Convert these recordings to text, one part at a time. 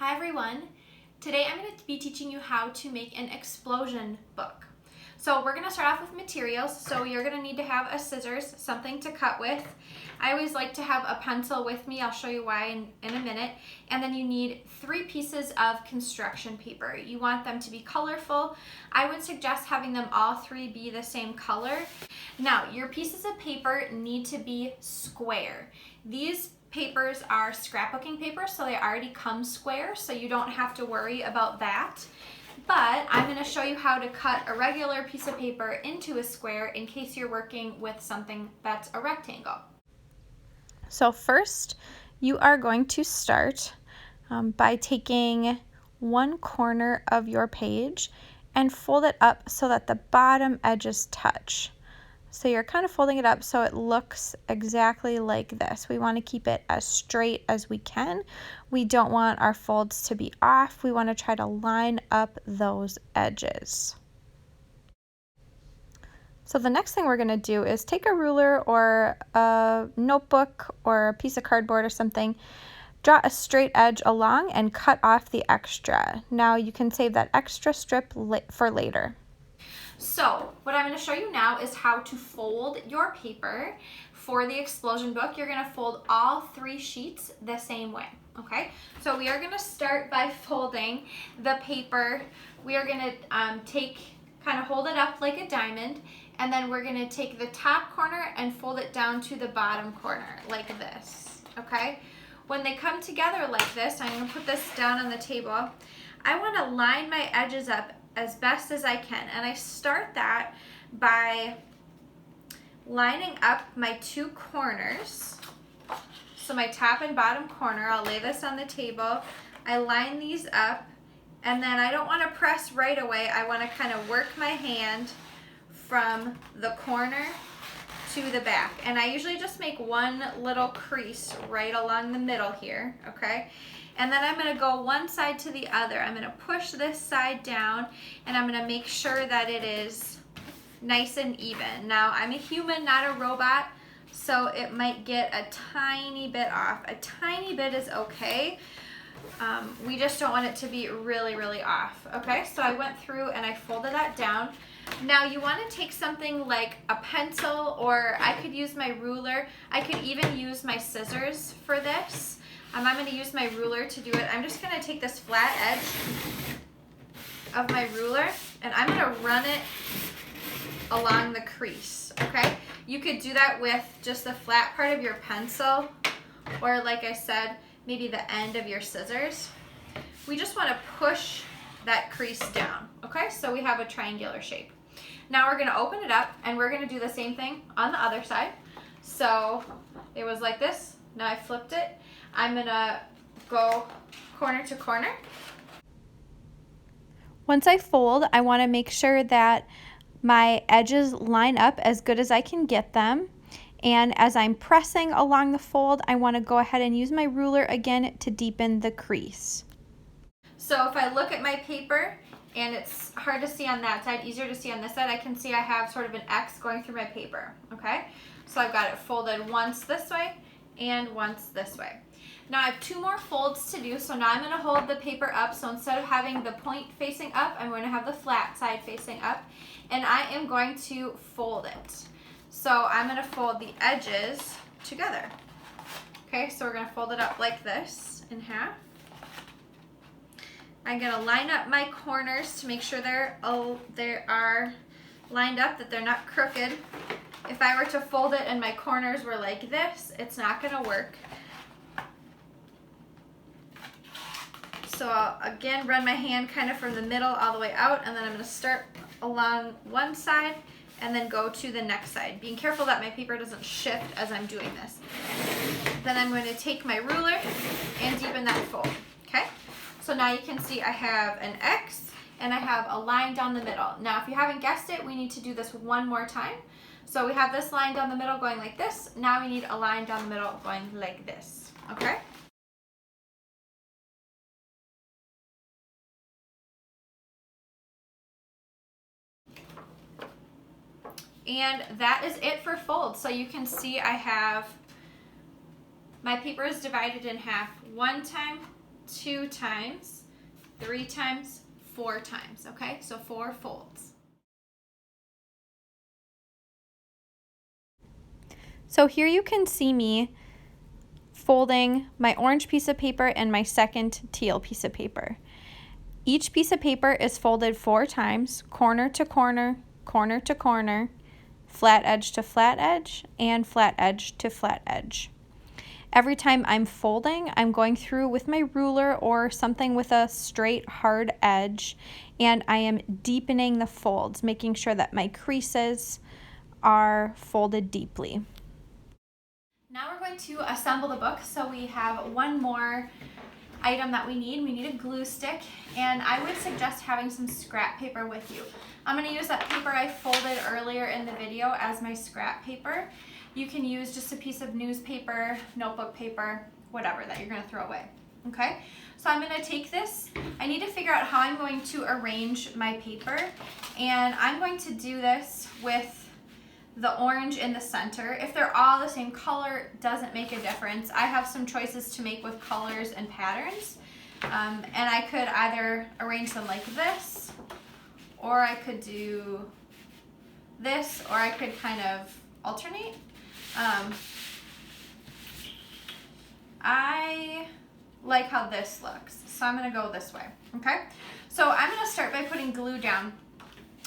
Hi everyone. Today I'm going to be teaching you how to make an explosion book. So we're going to start off with materials. So you're going to need to have a scissors, something to cut with. I always like to have a pencil with me. I'll show you why in a minute. And then you need 3 pieces of construction paper. You want them to be colorful. I would suggest having them all 3 be the same color. Now your pieces of paper need to be square. These papers are scrapbooking paper, so they already come square, so you don't have to worry about that. But I'm going to show you how to cut a regular piece of paper into a square in case you're working with something that's a rectangle. So first, you are going to start by taking one corner of your page and fold it up so that the bottom edges touch. So you're kind of folding it up so it looks exactly like this. We want to keep it as straight as we can. We don't want our folds to be off. We want to try to line up those edges. So the next thing we're going to do is take a ruler or a notebook or a piece of cardboard or something, draw a straight edge along and cut off the extra. Now you can save that extra strip for later. So what I'm going to show you now is how to fold your paper. For the explosion book, you're going to fold all 3 sheets the same way, okay? So we are going to start by folding the paper. We are going to kind of hold it up like a diamond, and then we're going to take the top corner and fold it down to the bottom corner like this, okay? When they come together like this, I'm going to put this down on the table. I want to line my edges up as best as I can, and I start that by lining up my 2 corners. So my top and bottom corner, I'll lay this on the table. I line these up, and then I don't want to press right away. I want to kind of work my hand from the corner to the back, and I usually just make one little crease right along the middle here, okay? And then I'm going to go one side to the other. I'm going to push this side down, and I'm going to make sure that it is nice and even. Now, I'm a human, not a robot, so it might get a tiny bit off. A tiny bit is okay. We just don't want it to be really, really off. Okay, so I went through and I folded that down. Now you want to take something like a pencil, or I could use my ruler. I could even use my scissors for this. I'm going to use my ruler to do it. I'm just going to take this flat edge of my ruler and I'm going to run it along the crease, okay? You could do that with just the flat part of your pencil, or like I said, maybe the end of your scissors. We just want to push that crease down, okay? So we have a triangular shape. Now we're going to open it up and we're going to do the same thing on the other side. So it was like this. Now I flipped it. I'm going to go corner to corner. Once I fold, I want to make sure that my edges line up as good as I can get them. And as I'm pressing along the fold, I want to go ahead and use my ruler again to deepen the crease. So if I look at my paper, and it's hard to see on that side, easier to see on this side, I can see I have sort of an X going through my paper, okay? So I've got it folded once this way and once this way. Now I have 2 more folds to do, so now I'm going to hold the paper up. So instead of having the point facing up, I'm going to have the flat side facing up, and I am going to fold it. So I'm going to fold the edges together. Okay, so we're going to fold it up like this in half. I'm going to line up my corners to make sure they are lined up, that they're not crooked. If I were to fold it and my corners were like this, it's not going to work. So I'll again run my hand kind of from the middle all the way out, and then I'm going to start along one side and then go to the next side, being careful that my paper doesn't shift as I'm doing this. Then I'm going to take my ruler and deepen that fold, okay? So now you can see I have an X and I have a line down the middle. Now if you haven't guessed it, we need to do this one more time. So we have this line down the middle going like this. Now we need a line down the middle going like this, okay? And that is it for folds. So you can see I have my paper is divided in half one time, 2 times, 3 times, 4 times, okay? So 4 folds. So here you can see me folding my orange piece of paper and my second teal piece of paper. Each piece of paper is folded 4 times, corner to corner, corner to corner, flat edge to flat edge, and flat edge to flat edge. Every time I'm folding, I'm going through with my ruler or something with a straight, hard edge, and I am deepening the folds, making sure that my creases are folded deeply. Now we're going to assemble the book. So we have one more item that we need. We need a glue stick, and I would suggest having some scrap paper with you. I'm going to use that paper I folded earlier in the video as my scrap paper. You can use just a piece of newspaper, notebook paper, whatever that you're going to throw away. Okay, so I'm going to take this. I need to figure out how I'm going to arrange my paper, and I'm going to do this with the orange in the center. If they're all the same color, doesn't make a difference. I have some choices to make with colors and patterns, and I could either arrange them like this, or I could do this, or I could kind of alternate. I like how this looks, so I'm going to go this way. Okay, so I'm going to start by putting glue down.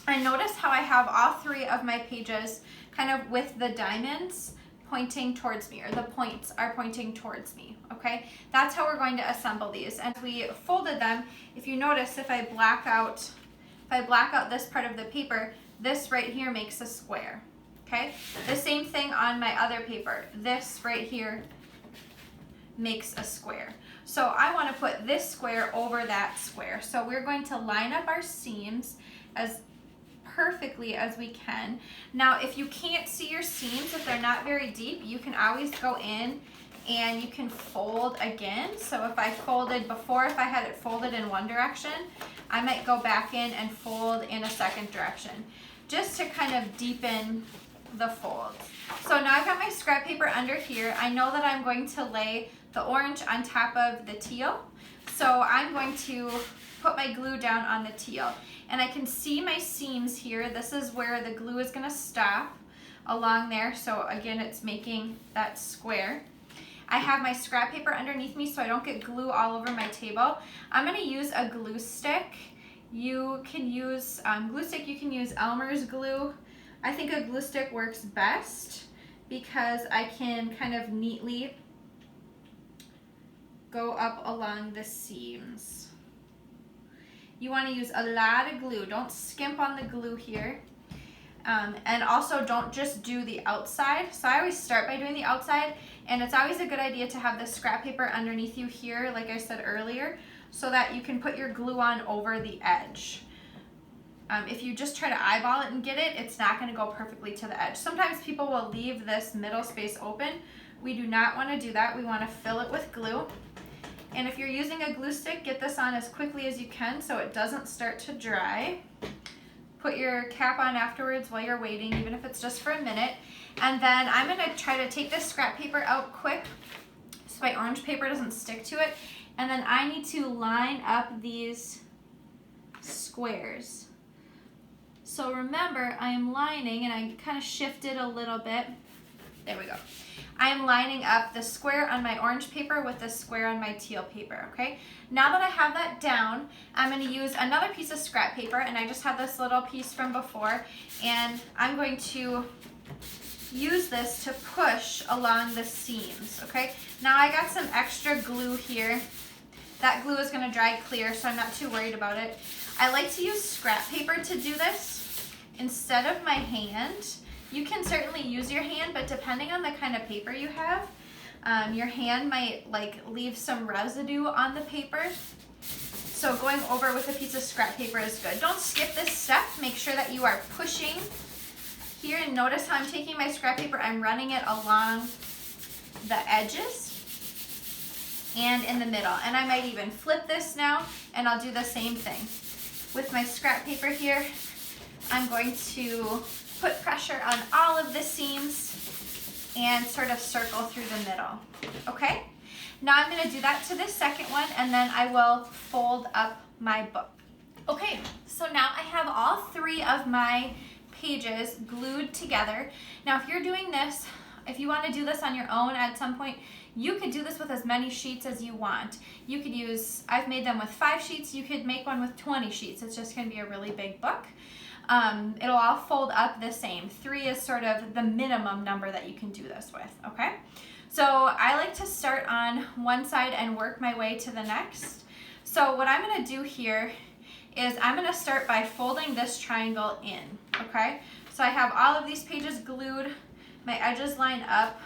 And notice how I have all 3 of my pages kind of with the diamonds pointing towards me, or the points are pointing towards me, okay? That's how we're going to assemble these. And we folded them. If you notice, if I black out this part of the paper, this right here makes a square, okay? The same thing on my other paper. This right here makes a square. So I want to put this square over that square. So we're going to line up our seams as perfectly as we can. Now, if you can't see your seams, if they're not very deep, you can always go in and you can fold again. So if I folded before, if I had it folded in one direction, I might go back in and fold in a second direction, just to kind of deepen the folds. So now I've got my scrap paper under here. I know that I'm going to lay the orange on top of the teal. So I'm going to put my glue down on the teal. And I can see my seams here. This is where the glue is going to stop along there. So again, it's making that square. I have my scrap paper underneath me so I don't get glue all over my table. I'm going to use a glue stick. You can use glue stick. You can use Elmer's glue. I think a glue stick works best because I can kind of neatly go up along the seams. You want to use a lot of glue. Don't skimp on the glue here. And also don't just do the outside. So I always start by doing the outside, and it's always a good idea to have the scrap paper underneath you here, like I said earlier, so that you can put your glue on over the edge. If you just try to eyeball it and get it, it's not going to go perfectly to the edge. Sometimes people will leave this middle space open. We do not want to do that. We want to fill it with glue. And if you're using a glue stick, get this on as quickly as you can so it doesn't start to dry. Put your cap on afterwards while you're waiting, even if it's just for a minute. And then I'm going to try to take this scrap paper out quick so my orange paper doesn't stick to it. And then I need to line up these squares. So remember, I am lining, and I kind of shifted a little bit. There we go. I am lining up the square on my orange paper with the square on my teal paper, okay? Now that I have that down, I'm going to use another piece of scrap paper, and I just have this little piece from before, and I'm going to use this to push along the seams, okay? Now I got some extra glue here. That glue is going to dry clear, so I'm not too worried about it. I like to use scrap paper to do this instead of my hand. You can certainly use your hand, but depending on the kind of paper you have, your hand might leave some residue on the paper. So going over with a piece of scrap paper is good. Don't skip this step. Make sure that you are pushing here, and notice how I'm taking my scrap paper, I'm running it along the edges and in the middle. And I might even flip this now, and I'll do the same thing. With my scrap paper here, I'm going to put pressure on all of the seams and sort of circle through the middle, okay? Now I'm going to do that to this second one, and then I will fold up my book. Okay, so now I have all 3 of my pages glued together. Now if you're doing this, if you want to do this on your own at some point, you could do this with as many sheets as you want. You could use, I've made them with 5 sheets, you could make one with 20 sheets. It's just going to be a really big book. It'll all fold up the same. 3 is sort of the minimum number that you can do this with, okay? So I like to start on one side and work my way to the next. So what I'm going to do here is I'm going to start by folding this triangle in, okay? So I have all of these pages glued, my edges line up,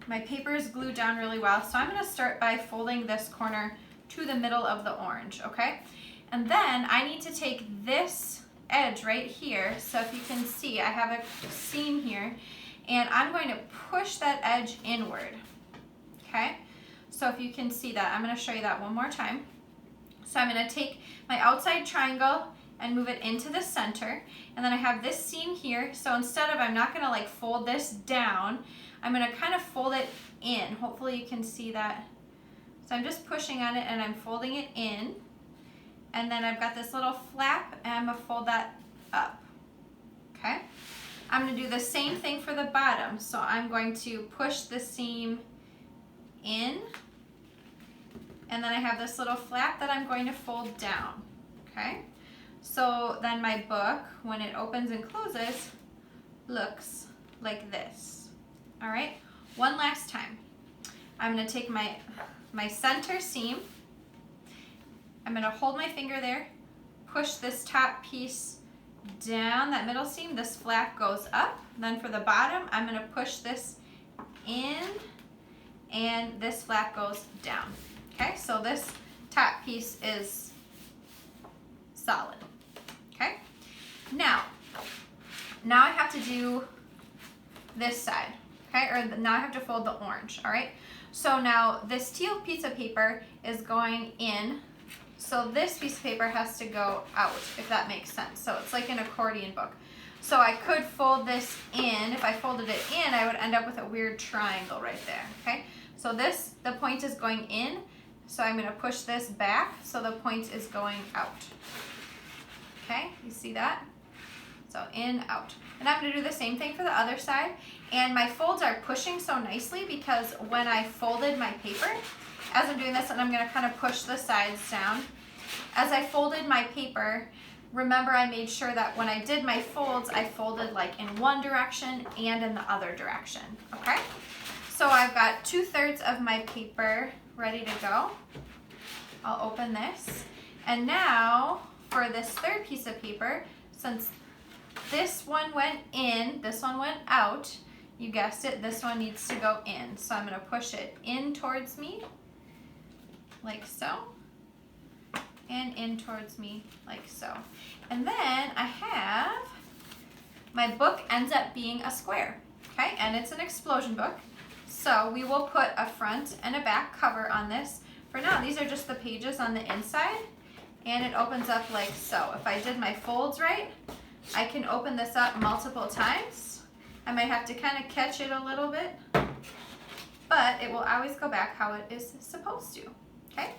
my paper is glued down really well, so I'm going to start by folding this corner to the middle of the orange, okay? And then I need to take this edge right here, so if you can see, I have a seam here, and I'm going to push that edge inward, okay? So if you can see that, I'm going to show you that one more time. So I'm going to take my outside triangle and move it into the center, and then I have this seam here, so instead of, I'm not going to like fold this down, I'm going to kind of fold it in. Hopefully you can see that. So I'm just pushing on it and I'm folding it in, and then I've got this little flap and I'm going to fold that up, okay? I'm going to do the same thing for the bottom, so I'm going to push the seam in, and then I have this little flap that I'm going to fold down, okay? So then my book, when it opens and closes, looks like this. All right, one last time. I'm going to take my center seam, I'm going to hold my finger there, push this top piece down, that middle seam, this flap goes up. Then for the bottom, I'm going to push this in, and this flap goes down. Okay, so this top piece is solid. Okay, now I have to do this side. Okay, or now I have to fold the orange, all right? So now this teal piece of paper is going in, so this piece of paper has to go out, if that makes sense. So it's like an accordion book. So I could fold this in. If I folded it in, I would end up with a weird triangle right there, okay? So this, the point is going in, so I'm gonna push this back, so the point is going out. Okay, you see that? So in, out. And I'm gonna do the same thing for the other side. And my folds are pushing so nicely because when I folded my paper, as I'm doing this, and I'm gonna kind of push the sides down, as I folded my paper, remember I made sure that when I did my folds, I folded like in one direction and in the other direction, okay? So I've got 2/3 of my paper ready to go. I'll open this. And now for this third piece of paper, since this one went in, this one went out, you guessed it, this one needs to go in. So I'm going to push it in towards me, like so, and in towards me, like so. And then I have, my book ends up being a square, okay? And it's an explosion book. So we will put a front and a back cover on this. For now, these are just the pages on the inside, and it opens up like so. If I did my folds right, I can open this up multiple times. I might have to kind of catch it a little bit, but it will always go back how it is supposed to, okay?